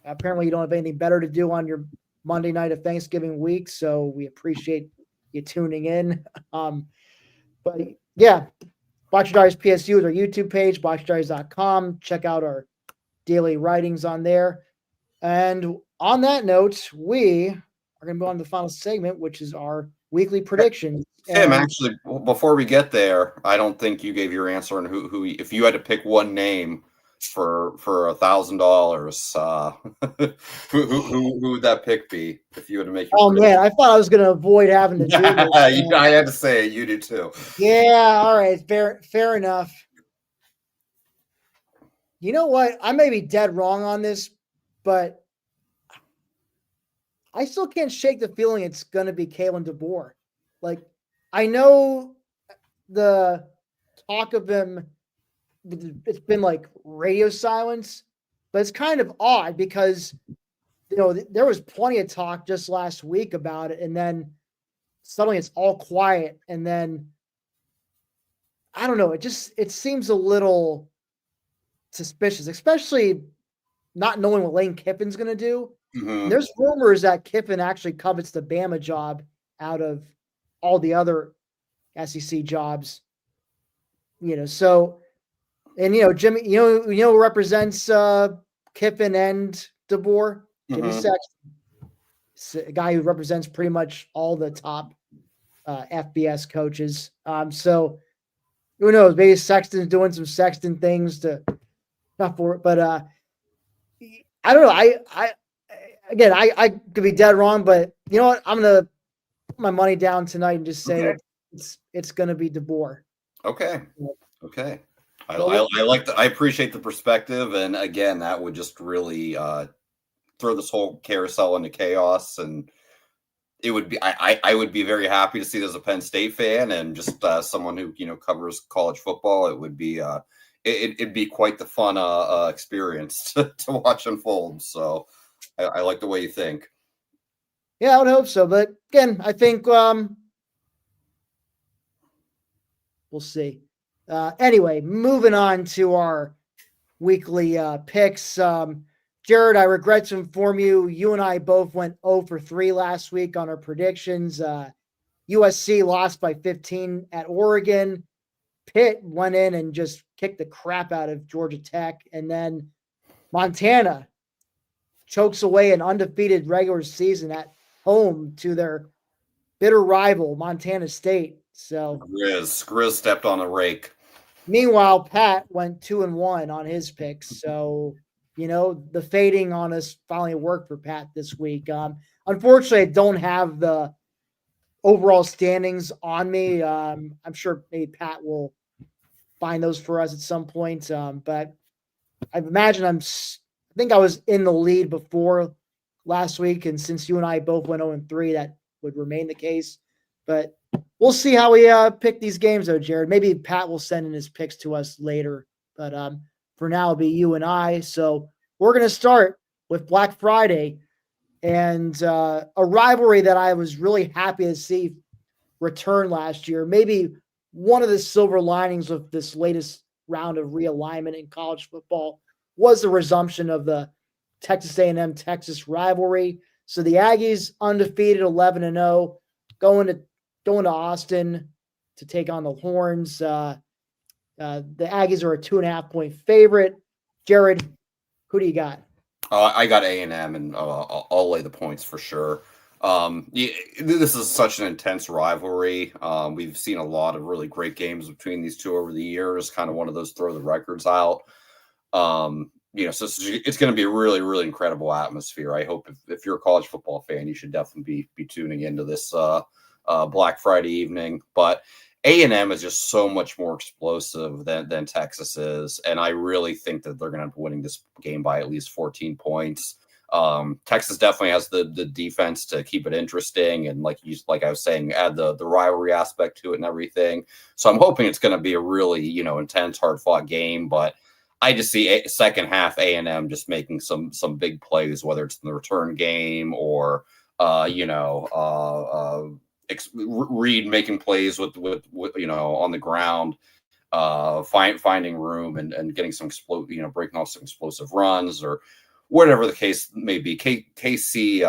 Apparently, you don't have anything better to do on your Monday night of Thanksgiving week, so we appreciate you tuning in. But yeah, Black Street Diaries PSU is our YouTube page, blackstreetdiaries.com. Check out our daily writings on there. And on that note, we are going to move on to the final segment, which is our weekly predictions. Tim, actually, before we get there, I don't think you gave your answer on who if you had to pick one name for $1,000, who would that pick be if you had to make your prediction? Man, I thought I was going to avoid having to do this. I had to say it. You do too. Yeah, all right, fair enough. You know what? I may be dead wrong on this, but I still can't shake the feeling it's going to be Kalen DeBoer. Like, I know the talk of him, it's been like radio silence, but it's kind of odd because, there was plenty of talk just last week about it. And then suddenly it's all quiet. And then, I don't know, it seems a little suspicious, especially not knowing what Lane Kiffin's going to do. Mm-hmm. There's rumors that Kiffin actually covets the Bama job out of all the other SEC jobs, so, and, Jimmy, who represents Kiffin and DeBoer, Jimmy Sexton, a guy who represents pretty much all the top FBS coaches. So who knows, maybe Sexton's doing some Sexton things not for it, but I don't know. I could be dead wrong, but you know what? I'm going to put my money down tonight and just say that it's going to be DeBoer. Okay. I appreciate the perspective, and again, that would just really throw this whole carousel into chaos, and it would be I would be very happy to see it as a Penn State fan and just someone who covers college football. It would be it'd be quite the fun experience to watch unfold. So I like the way you think. Yeah, I would hope so. But again, I think we'll see. Anyway, moving on to our weekly picks. Jared, I regret to inform you, you and I both went 0 for 3 last week on our predictions. USC lost by 15 at Oregon. Pitt went in and just kicked the crap out of Georgia Tech. And then Montana chokes away an undefeated regular season at home to their bitter rival, Montana State. So Grizz stepped on a rake. Meanwhile, Pat went 2-1 on his picks. So, the fading on us finally worked for Pat this week. Unfortunately, I don't have the overall standings on me. I'm sure maybe Pat will find those for us at some point. But I imagine I think I was in the lead before last week. And since you and I both went 0-3, that would remain the case. But we'll see how we pick these games, though, Jared. Maybe Pat will send in his picks to us later. But for now, it'll be you and I. So we're going to start with Black Friday and a rivalry that I was really happy to see return last year. Maybe one of the silver linings of this latest round of realignment in college football was the resumption of the Texas A&M Texas rivalry. So the Aggies undefeated 11-0, going to Austin to take on the Horns. The Aggies are a 2.5-point favorite. Jared, who do you got? I got A&M, and I'll lay the points for sure. This is such an intense rivalry. We've seen a lot of really great games between these two over the years. Kind of one of those throw the records out. So it's going to be a really, really incredible atmosphere. I hope if you're a college football fan, you should definitely be tuning into this Black Friday evening. But A&M is just so much more explosive than Texas is, and I really think that they're going to end up winning this game by at least 14 points. Texas definitely has the defense to keep it interesting, and like I was saying, add the rivalry aspect to it and everything. So I'm hoping it's going to be a really intense, hard fought game. But I just see second half A&M just making some big plays, whether it's in the return game or Reed making plays with on the ground, finding room and getting some breaking off some explosive runs or whatever the case may be. KC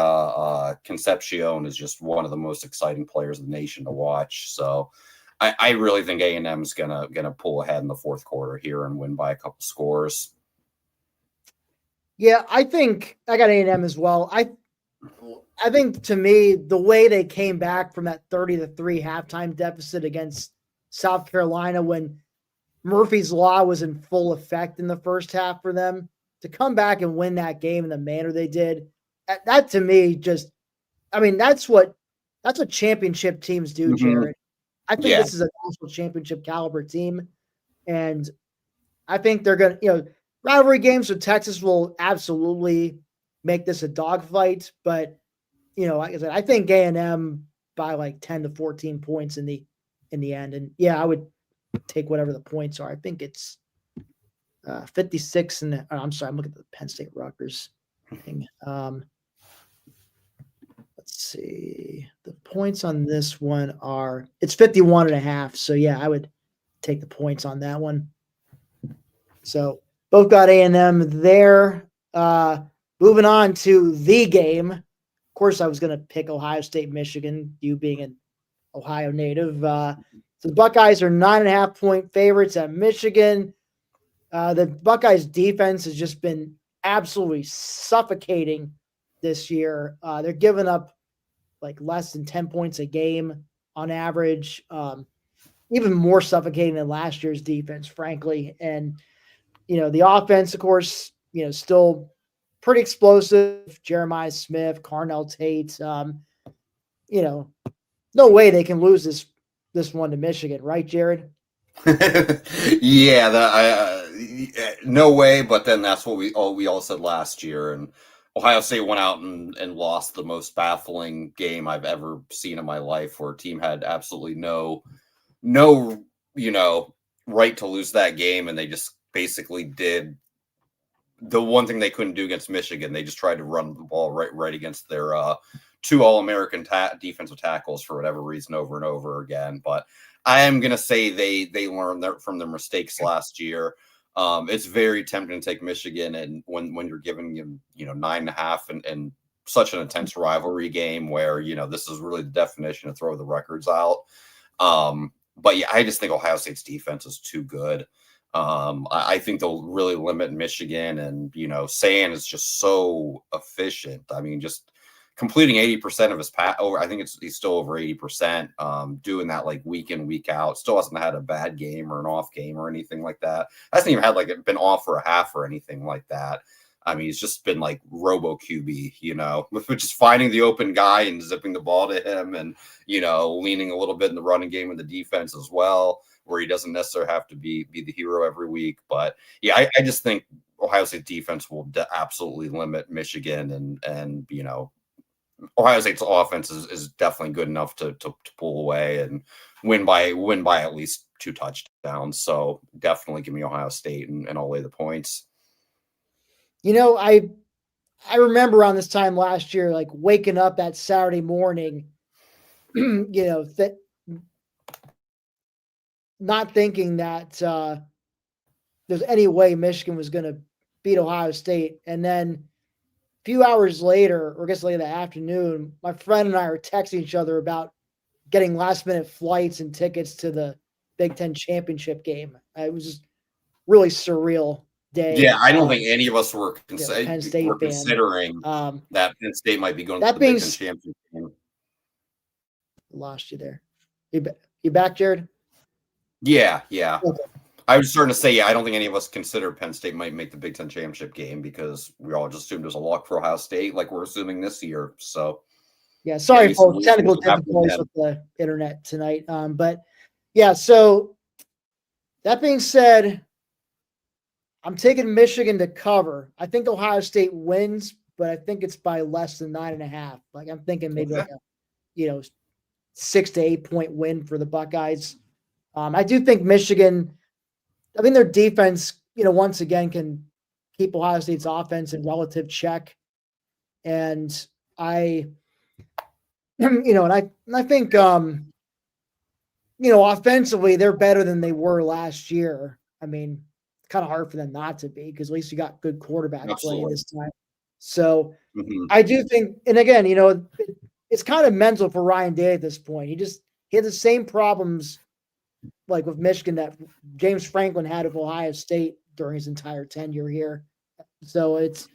Concepcion is just one of the most exciting players in the nation to watch. So I really think A&M is gonna pull ahead in the fourth quarter here and win by a couple scores. Yeah, I think I got A&M as well. I think, to me, the way they came back from that 30-3 halftime deficit against South Carolina when Murphy's Law was in full effect in the first half for them, to come back and win that game in the manner they did, that to me that's what championship teams do, Jared. I think this is a national championship caliber team, and I think they're going to, rivalry games with Texas will absolutely make this a dogfight, but like I said, I think A&M by like 10 to 14 points in the end. And yeah, I would take whatever the points are. I think it's 56 and I'm sorry, I'm looking at the Penn State Rutgers thing. Let's see. The points on this one it's 51.5. So yeah, I would take the points on that one. So both got A&M there. Moving on to the game. Of course, I was going to pick Ohio State, Michigan, you being an Ohio native. So the Buckeyes are 9.5-point favorites at Michigan. The Buckeyes defense has just been absolutely suffocating this year. They're giving up like less than 10 points a game on average. Even more suffocating than last year's defense, frankly. And, the offense, of course, still pretty explosive. Jeremiah Smith, Carnell Tate. No way they can lose this one to Michigan, right, Jared? Yeah, no way. But then that's what we all said last year, and Ohio State went out and lost the most baffling game I've ever seen in my life, where a team had absolutely no right to lose that game, and they just basically did the one thing they couldn't do against Michigan. They just tried to run the ball right against their two All-American defensive tackles for whatever reason over and over again. But I am gonna say they learned from their mistakes last year. It's very tempting to take Michigan, and when you're giving them 9.5 and such an intense rivalry game where this is really the definition of throw the records out. But yeah, I just think Ohio State's defense is too good. I think they'll really limit Michigan, and San is just so efficient. I mean, just completing 80% of his pass over. I think he's still over 80%. Doing that like week in, week out. Still hasn't had a bad game or an off game or anything like that. Hasn't even had been off for a half or anything like that. I mean, he's just been like Robo QB, with just finding the open guy and zipping the ball to him, and leaning a little bit in the running game of the defense as well, where he doesn't necessarily have to be the hero every week. But yeah, I just think Ohio State defense will absolutely limit Michigan, and Ohio State's offense is definitely good enough to pull away and win by at least 2 touchdowns. So definitely give me Ohio State, and I'll lay the points. I remember around this time last year, like waking up that Saturday morning, not thinking that there's any way Michigan was going to beat Ohio State. And then a few hours later, or I guess late in the afternoon, my friend and I were texting each other about getting last-minute flights and tickets to the Big Ten championship game. It was just really surreal day. Yeah, I don't think any of us were Penn State considering that Penn State might be going to the Big Ten championship game. Lost you there. You back, Jared? Yeah. Okay. I was starting to say, I don't think any of us considered Penn State might make the Big Ten championship game, because we all just assumed it was a lock for Ohio State, like we're assuming this year. So, yeah, sorry for technical difficulties with the internet tonight. But yeah, so that being said, I'm taking Michigan to cover. I think Ohio State wins, but I think it's by less than 9.5. Like I'm thinking maybe like a 6 to 8 point win for the Buckeyes. I do think Michigan, I think their defense, once again can keep Ohio State's offense in relative check. And I think, offensively, they're better than they were last year. I mean, it's kind of hard for them not to be, because at least you got good quarterback play this time. So I do think, and again, it's kind of mental for Ryan Day at this point. He had the same problems like with Michigan that James Franklin had with Ohio State during his entire tenure here. So it's,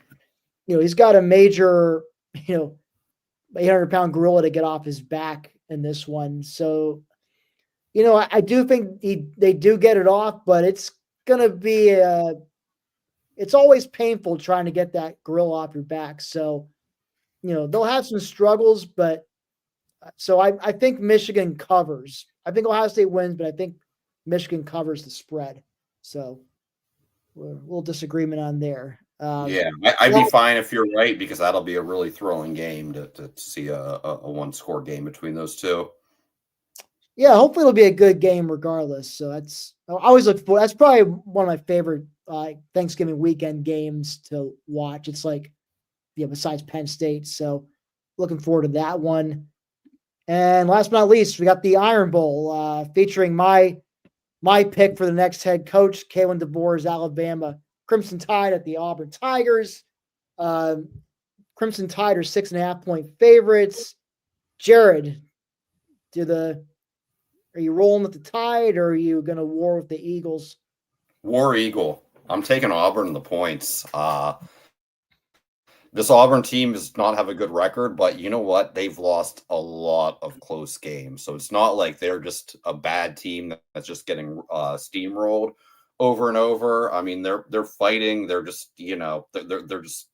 he's got a major, 800-pound gorilla to get off his back in this one. So, I do think they do get it off, but it's going to be it's always painful trying to get that gorilla off your back. So, they'll have some struggles, but so I think Michigan covers. I think Ohio State wins, but I think Michigan covers the spread. So a little disagreement on there. Yeah, I'd be fine if you're right, because that'll be a really thrilling game to see a one-score game between those two. Yeah, hopefully it'll be a good game regardless. So I always look for. That's probably one of my favorite Thanksgiving weekend games to watch. It's like, besides Penn State. So looking forward to that one. And last but not least, we got the Iron Bowl featuring my pick for the next head coach, Kalen DeBoer's Alabama Crimson Tide at the Auburn Tigers. Crimson Tide are 6.5 point favorites. Jared, are you rolling with the Tide, or are you going to war with the Eagles? War Eagle. I'm taking Auburn in the points. This Auburn team does not have a good record, but you know what? They've lost a lot of close games. So it's not like they're just a bad team that's just getting steamrolled over and over. I mean, they're fighting. They're just, they're just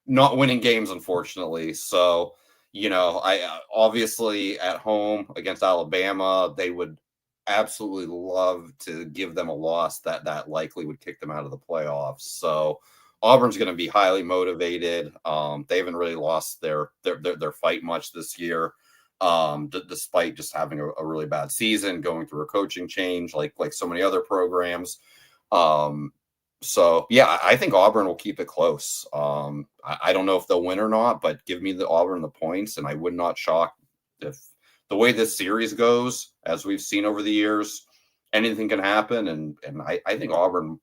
not winning games, unfortunately. So, I obviously at home against Alabama, they would absolutely love to give them a loss that likely would kick them out of the playoffs. So Auburn's going to be highly motivated. They haven't really lost their fight much this year, despite just having a really bad season, going through a coaching change like so many other programs. So yeah, I think Auburn will keep it close. I don't know if they'll win or not, but give me the Auburn the points, and I would not shock if the way this series goes, as we've seen over the years, anything can happen. And I think Auburn,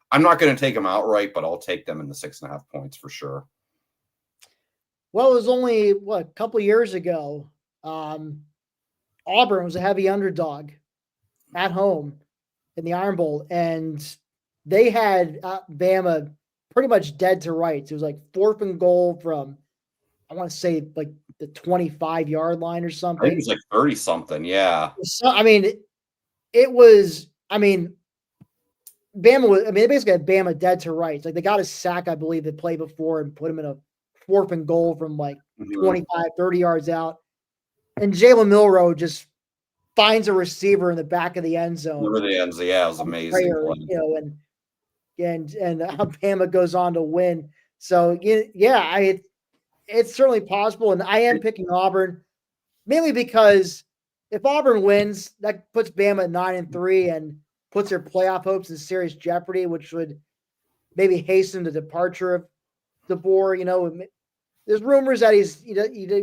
I'm not going to take them outright, but I'll take them in the 6.5 points for sure. Well, it was only a couple years ago. Auburn was a heavy underdog at home in the Iron Bowl, and they had Bama pretty much dead to rights. It was like 4th and goal from, I want to say, like the 25-yard line or something. I think it was like 30 something. Yeah. So, I mean, it was, Bama was, they basically had Bama dead to rights. Like they got a sack, I believe, the play before and put him in a 4th and goal from like 25, 30 yards out. And Jalen Milroe just finds a receiver in the back of the end zone. Over the ends, yeah, it was amazing. And Bama goes on to win. So yeah, it's certainly possible, and I am picking Auburn mainly because if Auburn wins, that puts Bama at 9-3 and puts their playoff hopes in serious jeopardy, which would maybe hasten the departure of DeBoer. There's rumors that he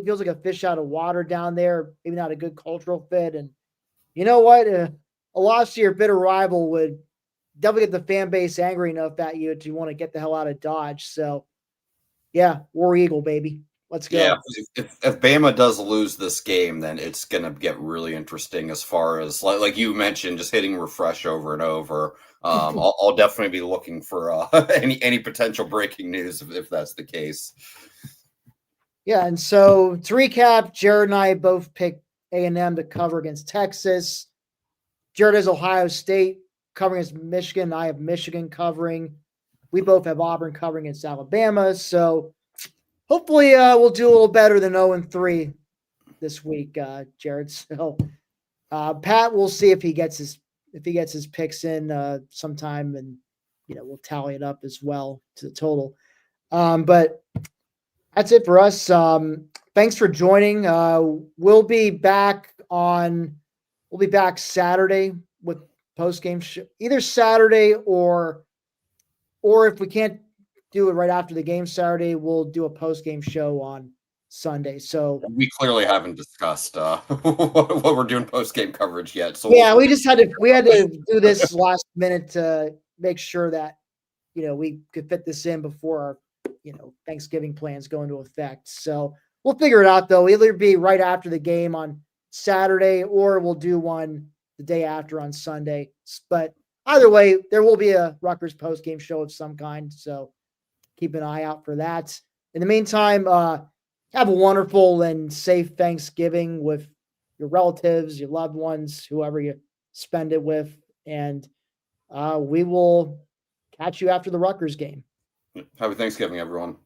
feels like a fish out of water down there, maybe not a good cultural fit. And you know what? A loss to your bitter rival would definitely get the fan base angry enough at you to want to get the hell out of Dodge. So, yeah, War Eagle, baby. Let's go. Yeah, if Bama does lose this game, then it's going to get really interesting as far as, like you mentioned, just hitting refresh over and over. I'll definitely be looking for any potential breaking news if that's the case. Yeah, and so to recap, Jared and I both picked A&M to cover against Texas. Jared has Ohio State covering against Michigan. I have Michigan covering. We both have Auburn covering against Alabama. So hopefully we'll do a little better than 0-3 this week, Jared. So Pat, we'll see if he gets his picks in sometime, and we'll tally it up as well to the total. But that's it for us. Thanks for joining. We'll be back Saturday with post-game show, either Saturday or if we can't do it right after the game Saturday, we'll do a post-game show on Sunday. So we clearly haven't discussed what we're doing post-game coverage yet. So yeah, we had to do this last minute to make sure that we could fit this in before our Thanksgiving plans go into effect. So we'll figure it out, though. It'll either be right after the game on Saturday or we'll do one the day after on Sunday. But either way, there will be a Rutgers post-game show of some kind. So keep an eye out for that. In the meantime, have a wonderful and safe Thanksgiving with your relatives, your loved ones, whoever you spend it with. And we will catch you after the Rutgers game. Happy Thanksgiving, everyone.